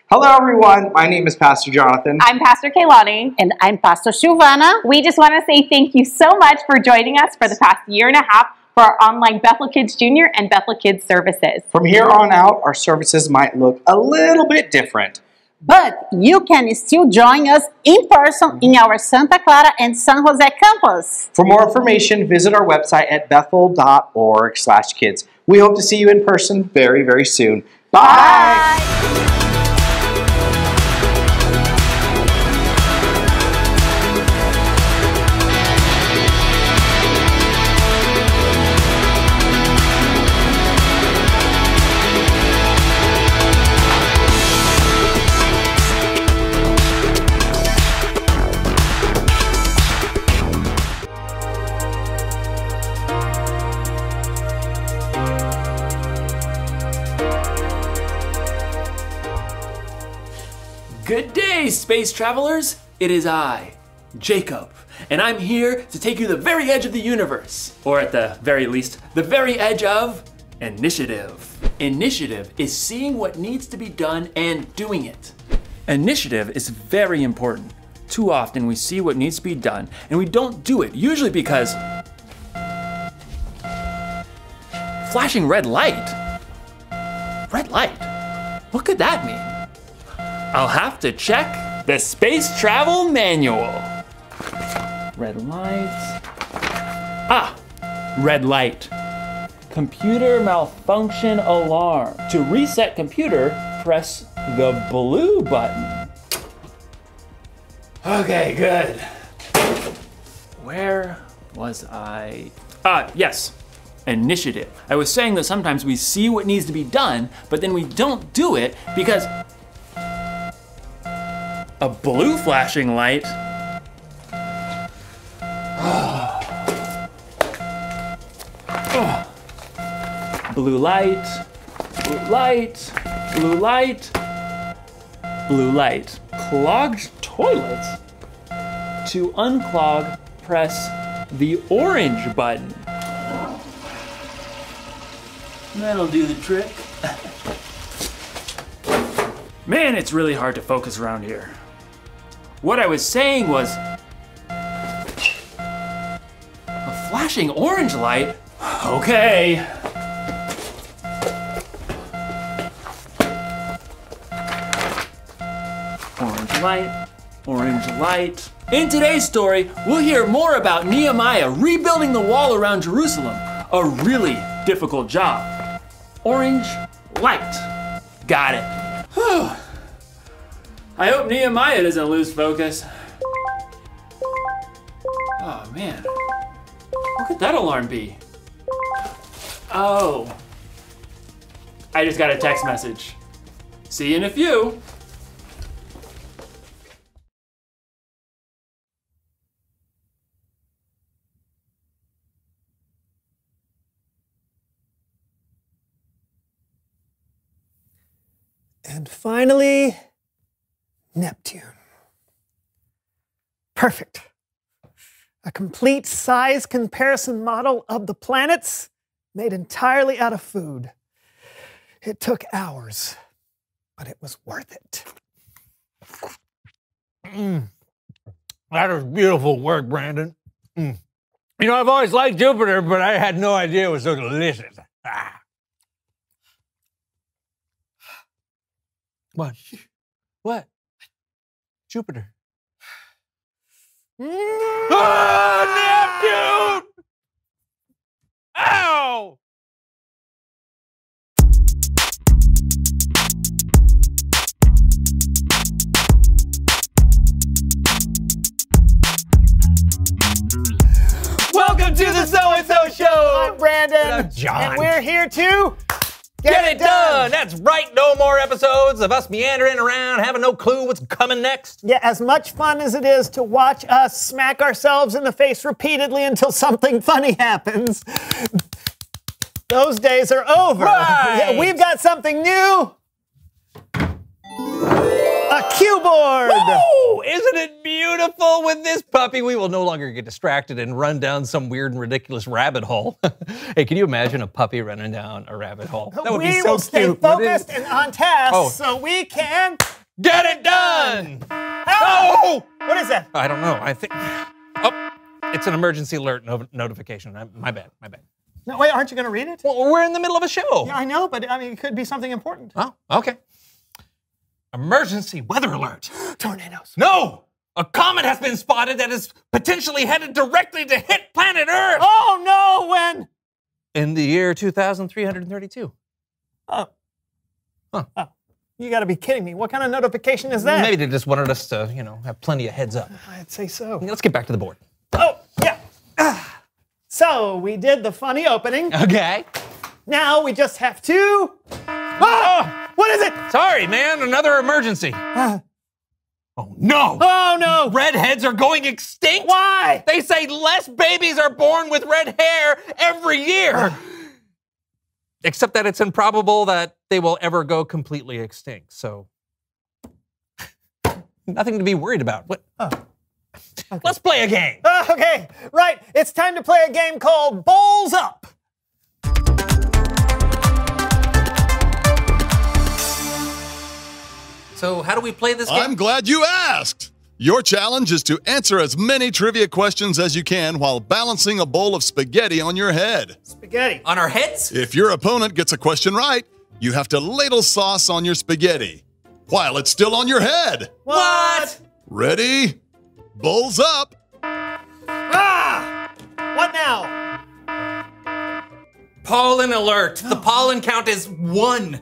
Hello everyone, my name is Pastor Jonathan. I'm Pastor Kaylani. And I'm Pastor Shuvana. We just want to say thank you so much for joining us for the past year and a half for our online Bethel Kids Junior and Bethel Kids services. From here on out, our services might look a little bit different. But you can still join us in person in our Santa Clara and San Jose campus. For more information, visit our website at bethel.org/kids. We hope to see you in person very, very soon. Bye! Bye. Good day, space travelers! It is I, Jacob, and I'm here to take you to the very edge of the universe, or at the very least, the very edge of initiative. Initiative is seeing what needs to be done and doing it. Initiative is very important. Too often we see what needs to be done and we don't do it, usually because flashing red light. Red light? What could that mean? I'll have to check the space travel manual. Red light. Ah, red light. Computer malfunction alarm. To reset computer, press the blue button. Okay, good. Where was I? Yes. Initiative. I was saying that sometimes we see what needs to be done, but then we don't do it because a blue flashing light. Blue light, blue light, blue light, blue light. Clogged toilets. To unclog, press the orange button. That'll do the trick. Man, it's really hard to focus around here. What I was saying was, a flashing orange light? Okay. Orange light, orange light. In today's story, we'll hear more about Nehemiah rebuilding the wall around Jerusalem. A really difficult job. Orange light. Got it. Whew. I hope Nehemiah doesn't lose focus. Oh man, what could that alarm be? Oh, I just got a text message. See you in a few. And finally, Neptune. Perfect. A complete size comparison model of the planets made entirely out of food. It took hours, but it was worth it. That was beautiful work, Brandon. You know, I've always liked Jupiter, but I had no idea it was so delicious. What? What? Jupiter. Oh, Neptune! Ow! Welcome to the So-and-So Show! I'm Brandon. And I'm John. And we're here to Get it done! That's right, no more episodes of us meandering around, having no clue what's coming next. Yeah, as much fun as it is to watch us smack ourselves in the face repeatedly until something funny happens, those days are over. Right. Yeah, we've got something new A cue board! Woo! Isn't it beautiful? With this puppy, we will no longer get distracted and run down some weird and ridiculous rabbit hole. Hey, can you imagine a puppy running down a rabbit hole? That would be We so will stay cute. focused and on task Oh. so we can... Get it done! Oh! What is that? I don't know. I think. Oh, it's an emergency alert notification. My bad. My bad. No, wait, aren't you going to read it? Well, we're in the middle of a show. Yeah, I know, but I mean, it could be something important. Oh, okay. Emergency weather alert. Tornadoes. No! A comet has been spotted that is potentially headed directly to hit planet Earth. Oh, no, when? In the year 2332. Oh. Huh. Oh. You got to be kidding me. What kind of notification is that? Maybe they just wanted us to, have plenty of heads up. I'd say so. Let's get back to the board. Oh, yeah. So, we did the funny opening. Okay. Now we just have to... Oh! What is it? Sorry, man. Another emergency. Oh, no. Oh, no. Redheads are going extinct? Why? They say less babies are born with red hair every year. Except that it's improbable that they will ever go completely extinct. So, nothing to be worried about. What? Oh. Okay. Let's play a game. Okay, right. It's time to play a game called Bowls Up. So, how do we play this game? I'm glad you asked. Your challenge is to answer as many trivia questions as you can while balancing a bowl of spaghetti on your head. Spaghetti. On our heads? If your opponent gets a question right, you have to ladle sauce on your spaghetti while it's still on your head. What? Ready? Bowls up. Ah! What now? Pollen alert. The pollen count is 1.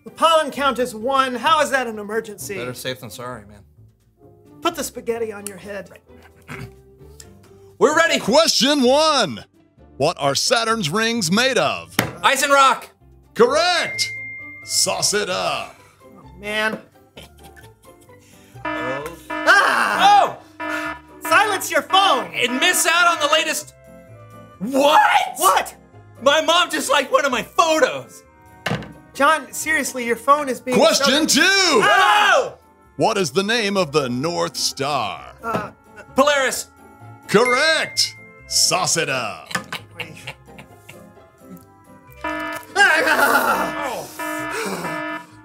The pollen count is 1. How is that an emergency? Better safe than sorry, man. Put the spaghetti on your head. We're ready. Question 1. What are Saturn's rings made of? Ice and rock. Correct. Sauce it up. Man. Oh! Silence your phone. And miss out on the latest. What? What? My mom just liked one of my photos. John, seriously, your phone is being... Question 2. Oh! What is the name of the North Star? Polaris. Correct. Sauce it up.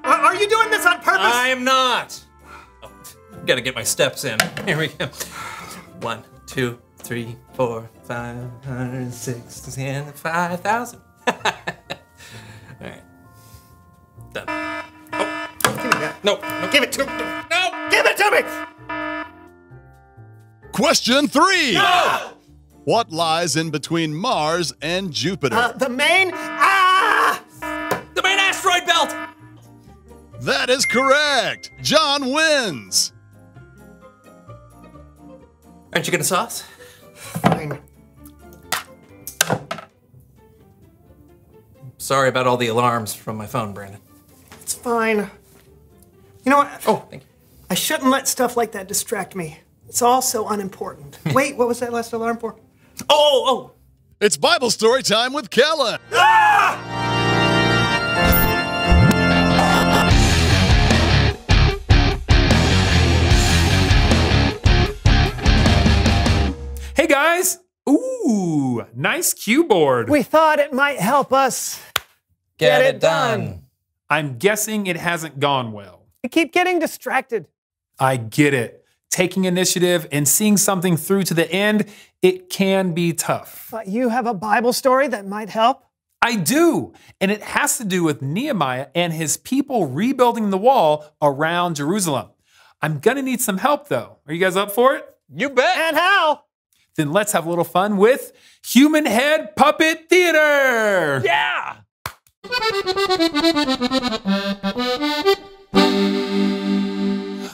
Are you doing this on purpose? I am not. Oh, gotta get my steps in. Here we go. 1, 2, 3, 4, 5, 6, 7, 5,000. All right. Done. Oh. Give me that. No. Give it to me. No. Give it to me. Question 3. No. What lies in between Mars and Jupiter? The main... Ah! The main asteroid belt. That is correct. John wins. Aren't you gonna sauce? Fine. Sorry about all the alarms from my phone, Brandon. It's fine. You know what? Oh, thank you. I shouldn't let stuff like that distract me. It's all so unimportant. Wait, what was that last alarm for? Oh. It's Bible story time with Kellen. Hey guys! Ooh, nice cue board. We thought it might help us Get it done. I'm guessing it hasn't gone well. We keep getting distracted. I get it. Taking initiative and seeing something through to the end, it can be tough. But you have a Bible story that might help? I do, and it has to do with Nehemiah and his people rebuilding the wall around Jerusalem. I'm gonna need some help though. Are you guys up for it? You bet. And how? Then let's have a little fun with Human Head Puppet Theater! Yeah.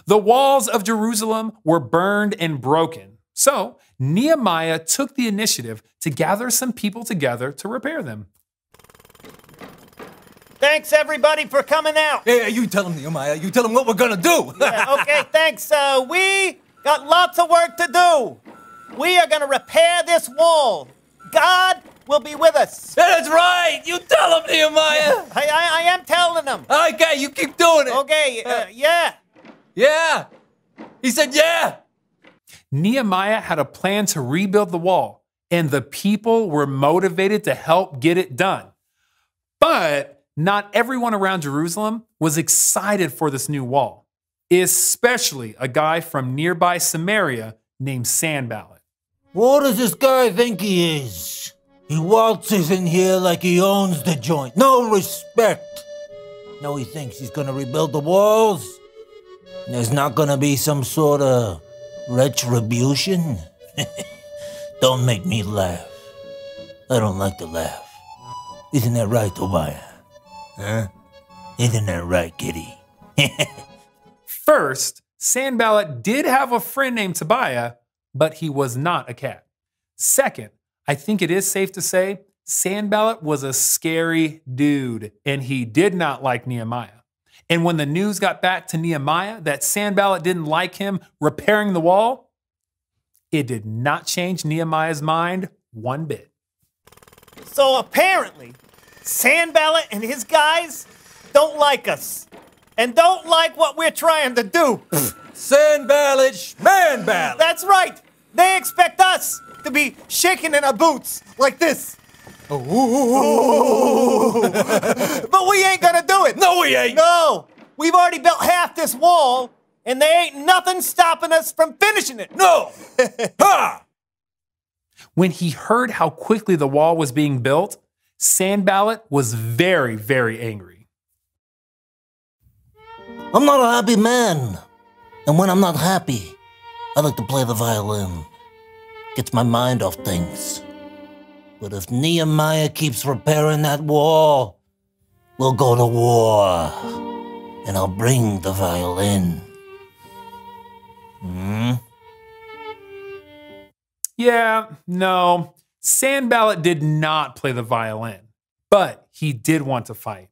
The walls of Jerusalem were burned and broken. So Nehemiah took the initiative to gather some people together to repair them. Thanks everybody for coming out. Yeah, you tell him, Nehemiah. You tell him what we're gonna do. Yeah, okay, thanks. We got lots of work to do. We are gonna repair this wall. God will be with us. That's right. You tell him, Nehemiah. I am telling telling him. Okay, you keep doing it. Okay, yeah. Yeah. He said yeah. Nehemiah had a plan to rebuild the wall, and the people were motivated to help get it done. But not everyone around Jerusalem was excited for this new wall, especially a guy from nearby Samaria named Sanballat. What does this guy think he is? He waltzes in here like he owns the joint. No respect. No, he thinks he's gonna rebuild the walls. There's not gonna be some sort of retribution. Don't make me laugh. I don't like to laugh. Isn't that right, Tobiah? Huh? Isn't that right, kitty? First, Sanballat did have a friend named Tobiah, but he was not a cat. Second, I think it is safe to say Sanballat was a scary dude, and he did not like Nehemiah. And when the news got back to Nehemiah that Sanballat didn't like him repairing the wall, it did not change Nehemiah's mind one bit. So apparently, Sanballat and his guys don't like us. And don't like what we're trying to do. Sanballat, man ballad. That's right. They expect us to be shaking in our boots like this. But we ain't gonna do it. No, we ain't. No. We've already built half this wall, and there ain't nothing stopping us from finishing it. No. Ha! When he heard how quickly the wall was being built, Sanballat was very, very angry. I'm not a happy man. And when I'm not happy, I like to play the violin. Gets my mind off things. But if Nehemiah keeps repairing that wall, we'll go to war. And I'll bring the violin. Yeah, no, Sanballat did not play the violin, but he did want to fight.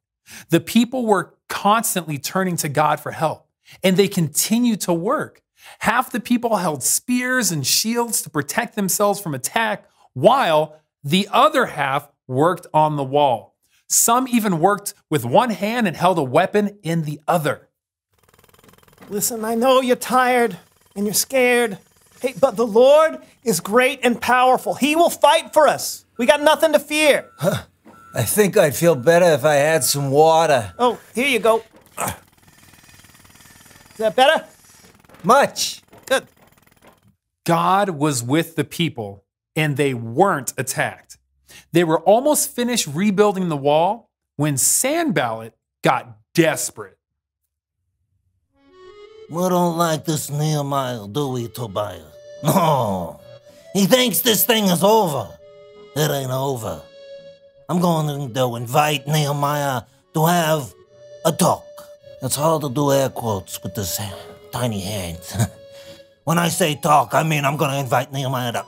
The people were constantly turning to God for help, and they continued to work. Half the people held spears and shields to protect themselves from attack, while the other half worked on the wall. Some even worked with one hand and held a weapon in the other. Listen, I know you're tired and you're scared. Hey, but the Lord is great and powerful. He will fight for us. We got nothing to fear. I think I'd feel better if I had some water. Oh, here you go. Is that better? Much. Good. God was with the people, and they weren't attacked. They were almost finished rebuilding the wall when Sanballat got desperate. We don't like this Nehemiah, do we, Tobiah? No. He thinks this thing is over. It ain't over. I'm going to invite Nehemiah to have a talk. It's hard to do air quotes with this tiny hands. When I say talk, I mean I'm going to invite Nehemiah to...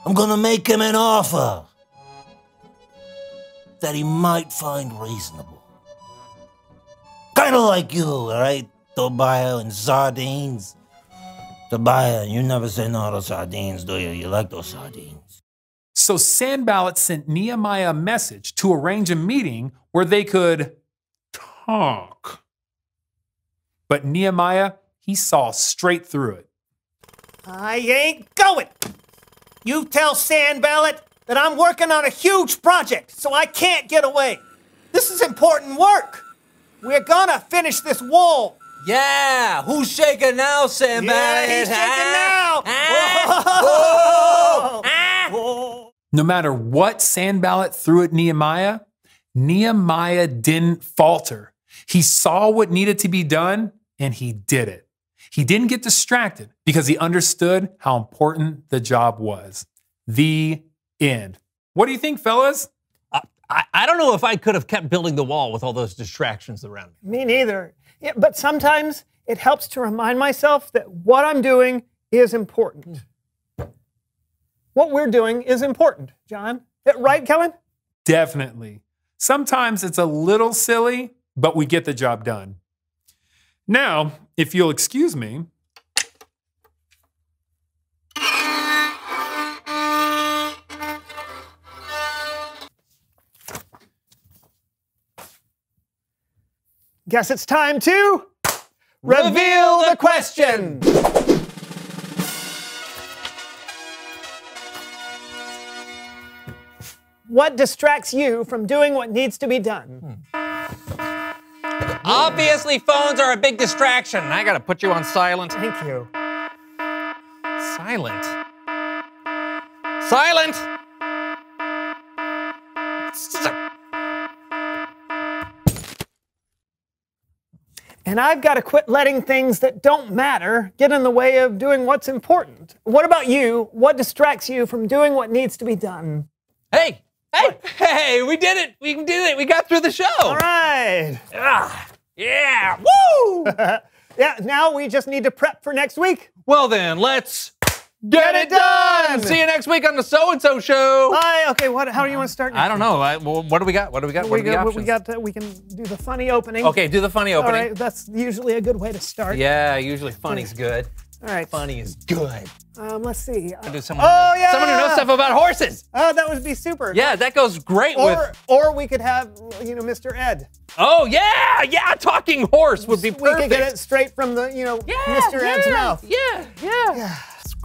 I'm going to make him an offer that he might find reasonable. Kind of like you, all right? Tobiah and sardines. Tobiah, you never say no to sardines, do you? You like those sardines. So Sanballat sent Nehemiah a message to arrange a meeting where they could talk. But Nehemiah, he saw straight through it. I ain't going. You tell Sanballat that I'm working on a huge project, so I can't get away. This is important work. We're gonna finish this wall. Yeah, who's shaking now, Sanballat? Yeah, he's shaking now. No matter what Sanballat threw at Nehemiah, Nehemiah didn't falter. He saw what needed to be done, and he did it. He didn't get distracted because he understood how important the job was. The end. What do you think, fellas? I don't know if I could have kept building the wall with all those distractions around me. Me neither. Yeah, but sometimes it helps to remind myself that what I'm doing is important. What we're doing is important, John. Right, Kellen? Definitely. Sometimes it's a little silly, but we get the job done. Now, if you'll excuse me. Guess it's time to reveal the question. What distracts you from doing what needs to be done? Obviously, phones are a big distraction. I gotta put you on silent. Thank you. Silent. Silent! And I've got to quit letting things that don't matter get in the way of doing what's important. What about you? What distracts you from doing what needs to be done? Hey! Hey, we did it! We did it! We got through the show! All right! Yeah! Woo! Yeah, now we just need to prep for next week. Well then, let's get it done! See you next week on the So-and-So Show! Bye! Okay, how do you want to start next I don't know. What do we got? What do we got? What are the options? We can do the funny opening. Okay, do the funny opening. All right, that's usually a good way to start. Yeah, usually funny's good. All right. Funny is good. Let's see. Do someone someone who knows stuff about horses. Oh, that would be super. Yeah, that goes great with. Or we could have, Mr. Ed. Oh yeah, talking horse would be perfect. We could get it straight from the, Mr. Ed's mouth. Yeah.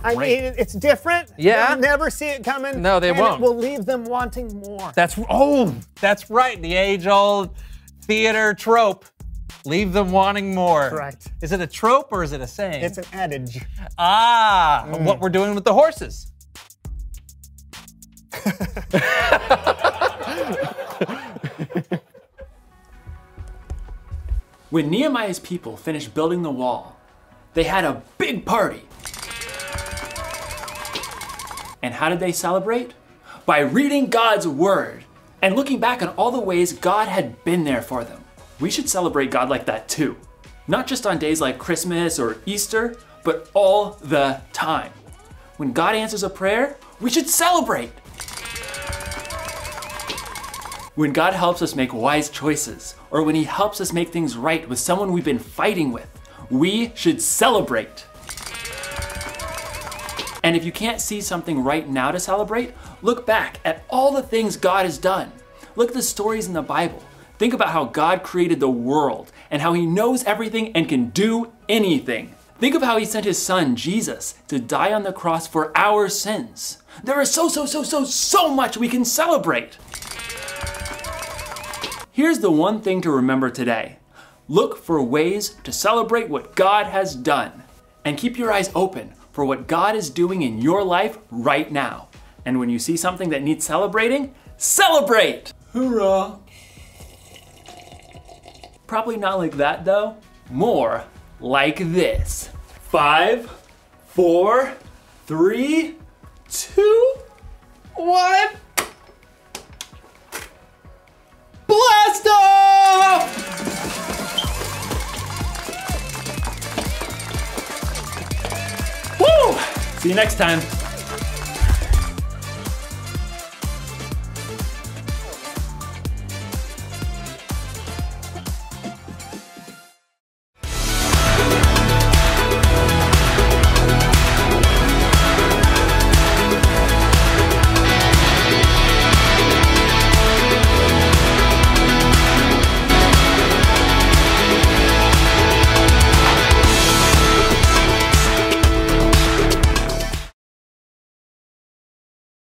I mean, it's different. Yeah. They'll never see it coming. No, they won't. It will leave them wanting more. That's right. The age-old theater trope. Leave them wanting more. Correct. Is it a trope or is it a saying? It's an adage. What we're doing with the horses. When Nehemiah's people finished building the wall, they had a big party. And how did they celebrate? By reading God's word and looking back on all the ways God had been there for them. We should celebrate God like that too. Not just on days like Christmas or Easter, but all the time. When God answers a prayer, we should celebrate. When God helps us make wise choices, or when He helps us make things right with someone we've been fighting with, we should celebrate. And if you can't see something right now to celebrate, look back at all the things God has done. Look at the stories in the Bible. Think about how God created the world and how He knows everything and can do anything. Think of how He sent His Son, Jesus, to die on the cross for our sins. There is so much we can celebrate. Here's the one thing to remember today. Look for ways to celebrate what God has done. And keep your eyes open for what God is doing in your life right now. And when you see something that needs celebrating, celebrate! Hoorah! Probably not like that though. More like this. 5, 4, 3, 2, 1. Blast off! Woo! See you next time.